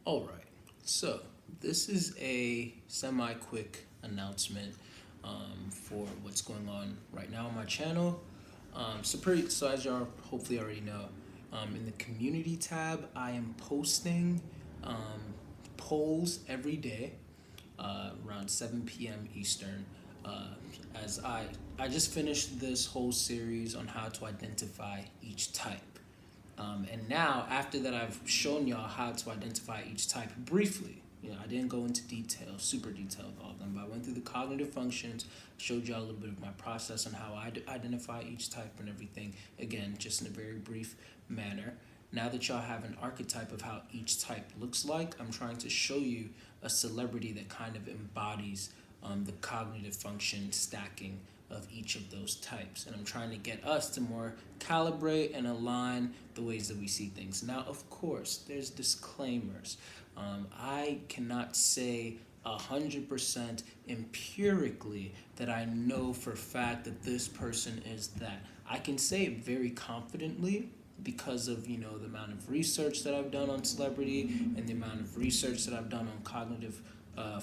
All right, so this is a semi-quick announcement for what's going on right now on my channel. So as y'all hopefully already know, in the community tab, I am posting polls every day around 7 p.m. Eastern. Uh, as I just finished this whole series on how to identify each type. And now, after that, I've shown y'all how to identify each type briefly. I didn't go into detail, super detail of all of them, but I went through the cognitive functions, showed y'all a little bit of my process on how I identify each type and everything. Again, just in a very brief manner. Now that y'all have an archetype of how each type looks like, I'm trying to show you a celebrity that kind of embodies the cognitive function stacking of each of those types. And I'm trying to get us to more calibrate and align the ways that we see things. Now, of course, there's disclaimers. I cannot say 100% empirically that I know for a fact that this person is that. I can say it very confidently because of the amount of research that I've done on celebrity and the amount of research that I've done on cognitive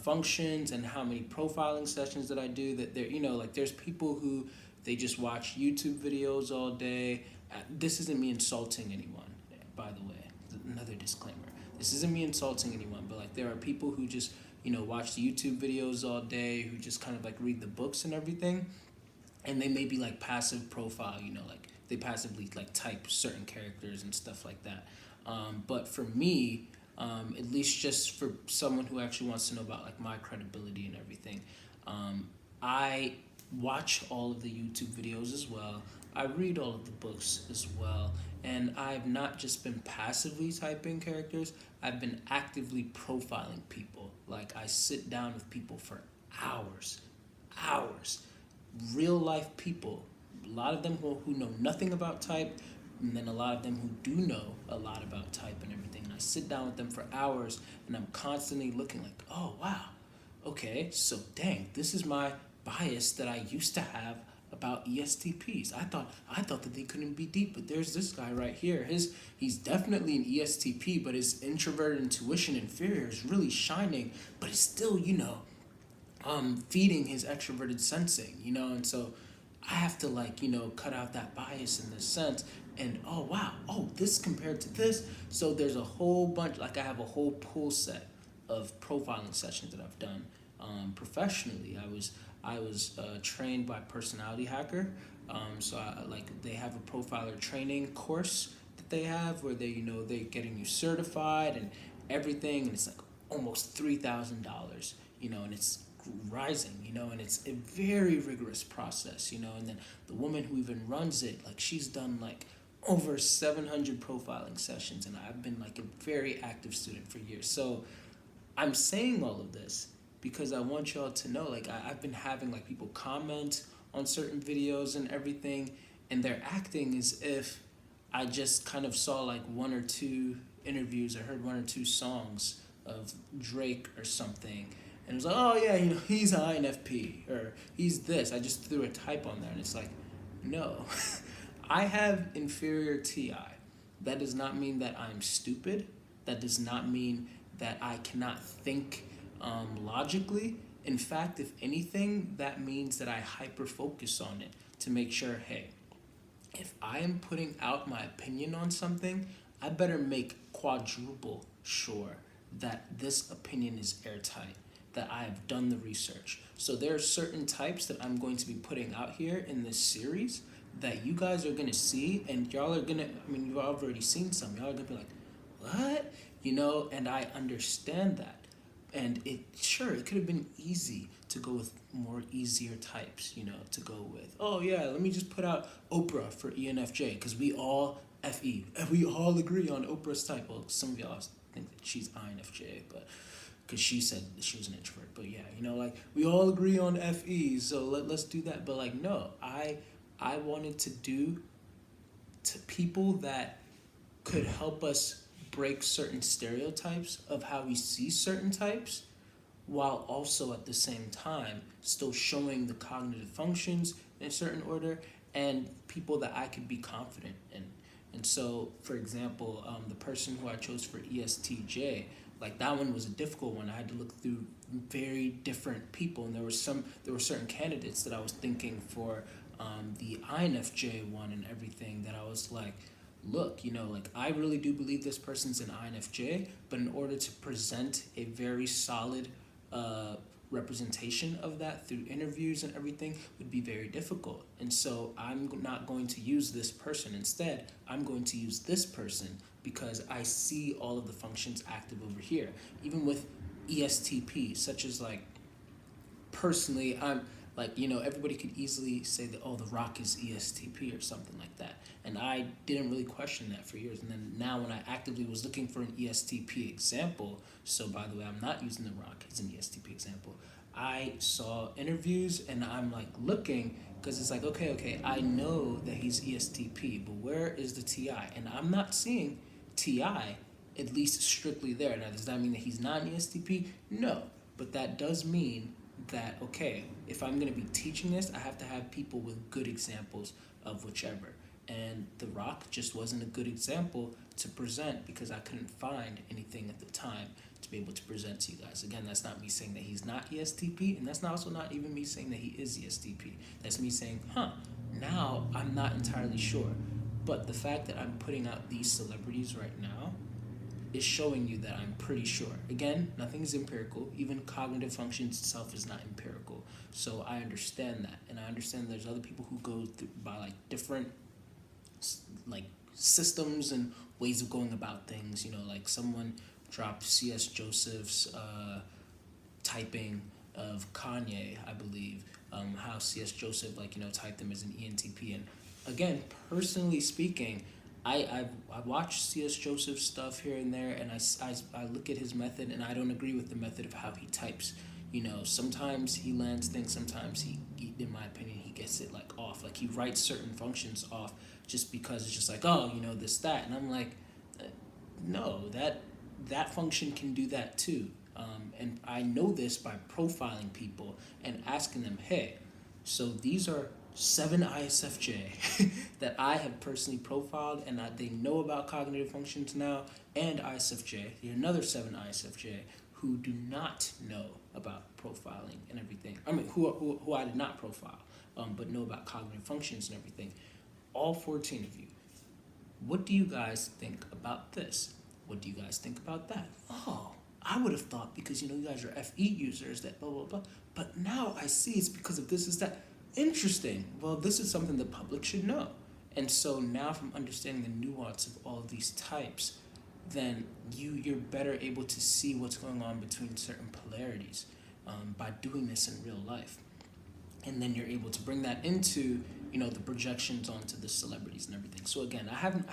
functions and how many profiling sessions that I do. That there, like there's people who they just watch YouTube videos all day. This isn't me insulting anyone, by the way. Another disclaimer. This isn't me insulting anyone, but like there are people who just watch the YouTube videos all day, who just kind of like read the books and everything, and they may be like passive profile, like they passively like type certain characters and stuff like that. But for me, at least just for someone who actually wants to know about like my credibility and everything, I watch all of the YouTube videos as well. I read all of the books as well. And I've not just been passively typing characters, I've been actively profiling people. Like I sit down with people for hours, hours. Real life people. A lot of them who know nothing about type, and then a lot of them who do know a lot about type and everything. And I sit down with them for hours and I'm constantly looking like, oh wow, okay, so dang, this is my bias that I used to have about ESTPs. I thought that they couldn't be deep, but there's this guy right here. He's definitely an ESTP, but his introverted intuition inferior is really shining, but it's still, feeding his extroverted sensing, and so I have to like, cut out that bias in this sense. And oh wow, oh this compared to this. So there's a whole bunch, like I have a whole pool set of profiling sessions that I've done professionally. I was trained by Personality Hacker. Like they have a profiler training course that they have where they're getting you certified and everything, and it's like almost $3,000, and it's rising, and it's a very rigorous process, and then the woman who even runs it, like she's done like over 700 profiling sessions, and I've been like a very active student for years. So I'm saying all of this because I want y'all to know, like I've been having like people comment on certain videos and everything, and they're acting as if I just kind of saw like one or two interviews or heard one or two songs of Drake or something, and it was like, oh yeah, he's an INFP or he's this. I just threw a type on there, and it's like, no, I have inferior TI. That does not mean that I'm stupid. That does not mean that I cannot think logically. In fact, if anything, that means that I hyper focus on it to make sure, hey, if I am putting out my opinion on something, I better make quadruple sure that this opinion is airtight, that I have done the research. So there are certain types that I'm going to be putting out here in this series that you guys are going to see, and y'all are going to, you've already seen some. Y'all are going to be like, what? And I understand that. And it could have been easy to go with more easier types, to go with, oh yeah, let me just put out Oprah for ENFJ because we all FE. And we all agree on Oprah's type. Well, some of y'all think that she's INFJ, but because she said that she was an introvert. But yeah, like we all agree on FE, so let's do that. But like, no, I wanted to do to people that could help us break certain stereotypes of how we see certain types, while also at the same time still showing the cognitive functions in a certain order, and people that I could be confident in. And so, for example, the person who I chose for ESTJ, like that one was a difficult one. I had to look through very different people, and there were certain candidates that I was thinking for the INFJ one and everything that I was like, look, like I really do believe this person's an INFJ, but in order to present a very solid uh, representation of that through interviews and everything would be very difficult. And so I'm not going to use this person. Instead, I'm going to use this person because I see all of the functions active over here. Even with ESTP, such as like personally, I'm like, everybody could easily say that, oh, The Rock is ESTP or something like that. And I didn't really question that for years. And then now when I actively was looking for an ESTP example, so by the way, I'm not using The Rock as an ESTP example, I saw interviews and I'm like looking because it's like, okay, I know that he's ESTP, but where is the TI? And I'm not seeing TI, at least strictly there. Now, does that mean that he's not an ESTP? No, but that does mean that, okay, if I'm going to be teaching this, I have to have people with good examples of whichever. And The Rock just wasn't a good example to present because I couldn't find anything at the time to be able to present to you guys. Again, that's not me saying that he's not ESTP, and that's also not even me saying that he is ESTP. That's me saying, now I'm not entirely sure. But the fact that I'm putting out these celebrities right now is showing you that I'm pretty sure. Again, nothing is empirical. Even cognitive functions itself is not empirical. So I understand that. And I understand there's other people who go through by like different like systems and ways of going about things. Like someone dropped C.S. Joseph's typing of Kanye, I believe. How C.S. Joseph typed him as an ENTP. And again, personally speaking, I watch C.S. Joseph stuff here and there, and I look at his method, and I don't agree with the method of how he types. Sometimes he lands things, sometimes he, in my opinion, he gets it like off. Like he writes certain functions off just because it's just like, oh, this, that. And I'm like, no, that function can do that too. And I know this by profiling people and asking them, hey, so these are 7 ISFJ that I have personally profiled, and they know about cognitive functions now, and ISFJ. There are another 7 ISFJ who do not know about profiling and everything. I mean, who I did not profile, but know about cognitive functions and everything. All 14 of you. What do you guys think about this? What do you guys think about that? Oh, I would have thought because you guys are FE users that blah blah blah. But now I see it's because of this is that. Interesting. Well, this is something the public should know. And so now from understanding the nuance of all of these types, then you're better able to see what's going on between certain polarities by doing this in real life. And then you're able to bring that into, the projections onto the celebrities and everything. So again, I haven't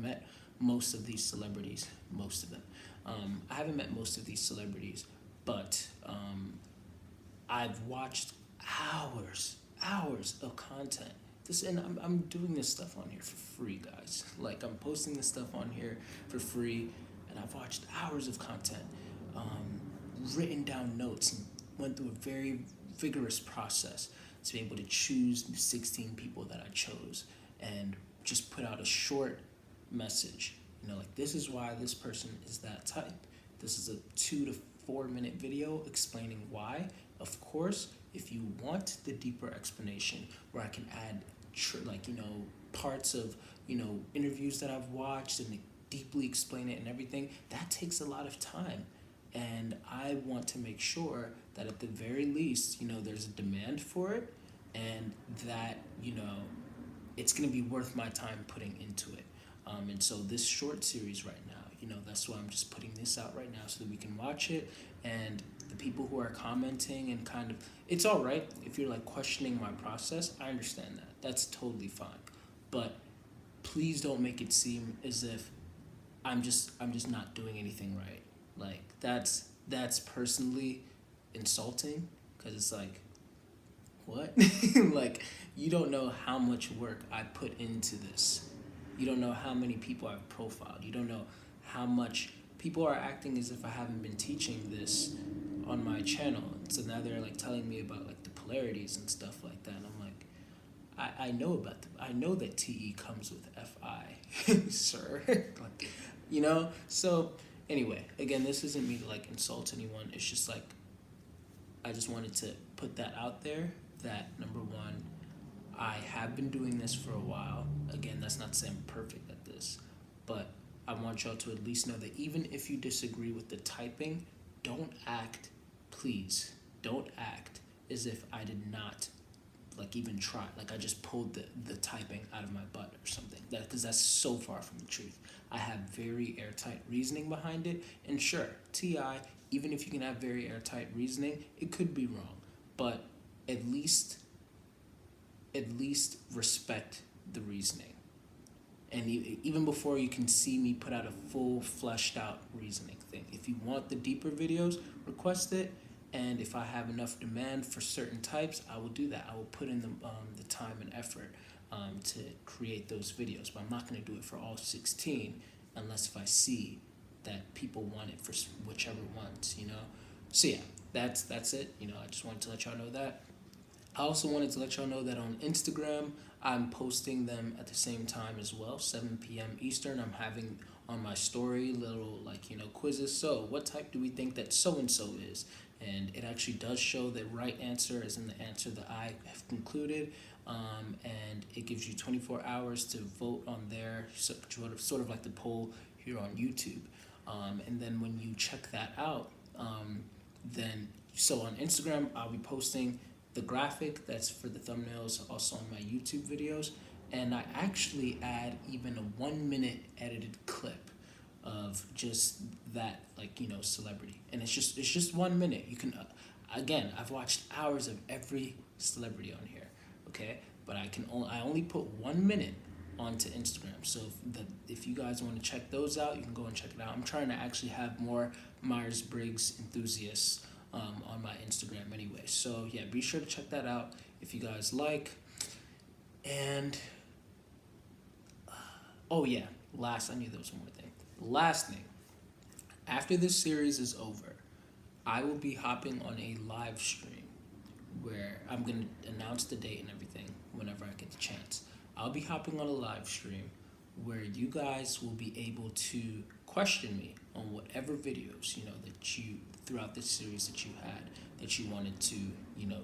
met most of these celebrities, most of them. I haven't met most of these celebrities, but I've watched hours of content. I'm doing this stuff on here for free, guys. Like I'm posting this stuff on here for free, and I've watched hours of content, written down notes, and went through a very vigorous process to be able to choose the 16 people that I chose, and just put out a short message. Like this is why this person is that type. This is a 2 to 4 minute video explaining why. Of course, if you want the deeper explanation where I can add parts of interviews that I've watched and deeply explain it and everything, that takes a lot of time. And I want to make sure that at the very least, there's a demand for it, and that, it's going to be worth my time putting into it. And so this short series right now, that's why I'm just putting this out right now so that we can watch it. And the people who are commenting and kind of, it's all right if you're like questioning my process. I understand that. That's totally fine. But please don't make it seem as if I'm just not doing anything right. Like that's personally insulting, because it's like, what? Like, you don't know how much work I put into this. You don't know how many people I've profiled. You don't know how much people are acting as if I haven't been teaching this on my channel. So now they're like telling me about like the polarities and stuff like that. And I'm like, I know about them. I know that TE comes with FI, sir. Like, So anyway, again, this isn't me to like insult anyone. It's just like I just wanted to put that out there. That number one, I have been doing this for a while. Again, that's not to say I'm perfect at this, but I want y'all to at least know that even if you disagree with the typing, don't act, please, don't act as if I did not like even try. Like I just pulled the typing out of my butt or something. Because that's so far from the truth. I have very airtight reasoning behind it. And sure, TI, even if you can have very airtight reasoning, it could be wrong. But at least respect the reasoning. And even before you can see me put out a full fleshed out reasoning thing. If you want the deeper videos, request it. And if I have enough demand for certain types, I will do that. I will put in the time and effort to create those videos. But I'm not going to do it for all 16 unless if I see that people want it for whichever ones, So yeah, that's it. I just wanted to let y'all know that. I also wanted to let y'all know that on Instagram, I'm posting them at the same time as well, 7 p.m. Eastern. I'm having on my story little quizzes. So what type do we think that so-and-so is? And it actually does show the right answer as in the answer that I have concluded. And it gives you 24 hours to vote on there, sort of like the poll here on YouTube. And then when you check that out, so on Instagram, I'll be posting the graphic that's for the thumbnails also on my YouTube videos. And I actually add even a 1 minute edited clip of just that celebrity, and it's just 1 minute. You can again, I've watched hours of every celebrity on here, okay, but I only put 1 minute onto Instagram. So if you guys want to check those out, you can go and check it out. I'm trying to actually have more Myers-Briggs enthusiasts on my Instagram anyway, so yeah, be sure to check that out if you guys like. And oh yeah, I knew there was one more thing. Last thing, after this series is over, I will be hopping on a live stream where I'm going to announce the date and everything whenever I get the chance. I'll be hopping on a live stream where you guys will be able to question me on whatever videos, that you, throughout this series that you had, that you wanted to,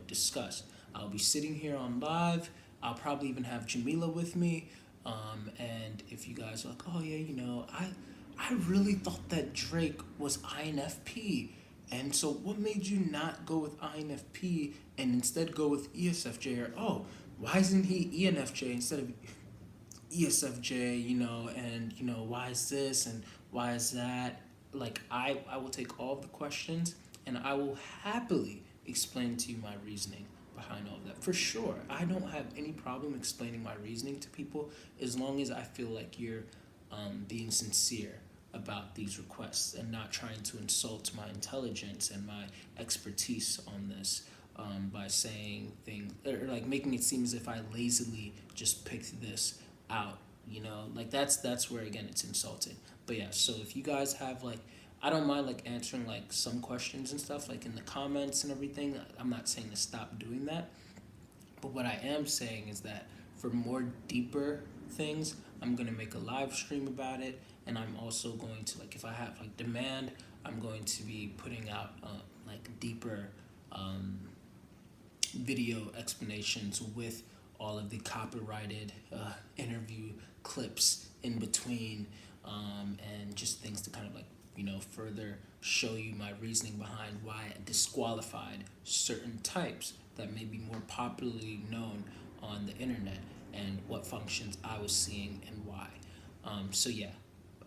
discuss. I'll be sitting here on live. I'll probably even have Jamila with me. And if you guys are like, oh yeah, I really thought that Drake was INFP. And so what made you not go with INFP and instead go with ESFJ? Or, oh, why isn't he ENFJ instead of ESFJ, and, why is this and why is that? Like, I will take all of the questions and I will happily explain to you my reasoning behind all of that. For sure, I don't have any problem explaining my reasoning to people as long as I feel like you're being sincere about these requests and not trying to insult my intelligence and my expertise on this by saying things or like making it seem as if I lazily just picked this out, like that's where again it's insulting. But yeah, so if you guys have I don't mind answering some questions and stuff in the comments and everything. I'm not saying to stop doing that, but what I am saying is that for more deeper things, I'm gonna make a live stream about it, and I'm also going to if I have demand, I'm going to be putting out deeper video explanations with all of the copyrighted interview clips in between, and just things to kind of further show you my reasoning behind why I disqualified certain types that may be more popularly known on the internet and what functions I was seeing and why. So yeah,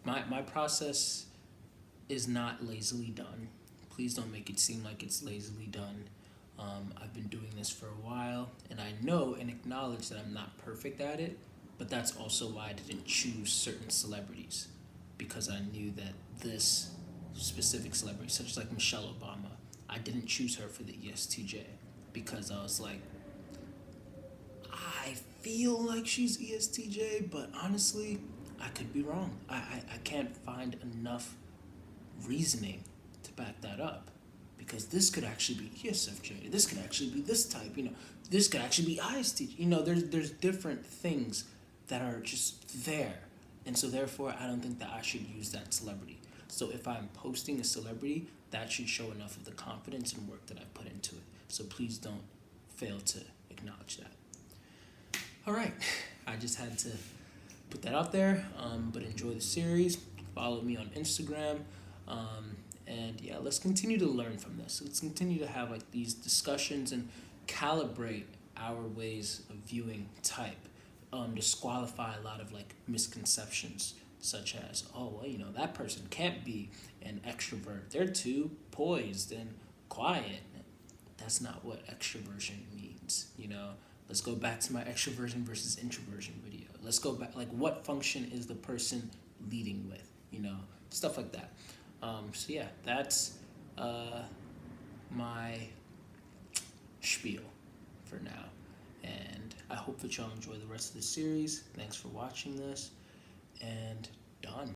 my process is not lazily done. Please don't make it seem like it's lazily done. I've been doing this for a while, and I know and acknowledge that I'm not perfect at it, but that's also why I didn't choose certain celebrities, because I knew that this specific celebrity, such as Michelle Obama, I didn't choose her for the ESTJ because I was I feel like she's ESTJ, but honestly, I could be wrong. I can't find enough reasoning to back that up because this could actually be ESFJ. This could actually be this type. This could actually be ISTJ. There's different things that are just there, and so therefore I don't think that I should use that celebrity. So if I'm posting a celebrity, that should show enough of the confidence and work that I put into it. So please don't fail to acknowledge that. All right, I just had to put that out there. But enjoy the series. Follow me on Instagram. And yeah, let's continue to learn from this. Let's continue to have like these discussions and calibrate our ways of viewing type. Disqualify a lot of like misconceptions, such as, oh, well, that person can't be an extrovert. They're too poised and quiet. That's not what extroversion means. Let's go back to my extroversion versus introversion video. Let's go back, like, what function is the person leading with? Stuff like that. So yeah, that's my spiel for now. And I hope that y'all enjoy the rest of the series. Thanks for watching this, and done.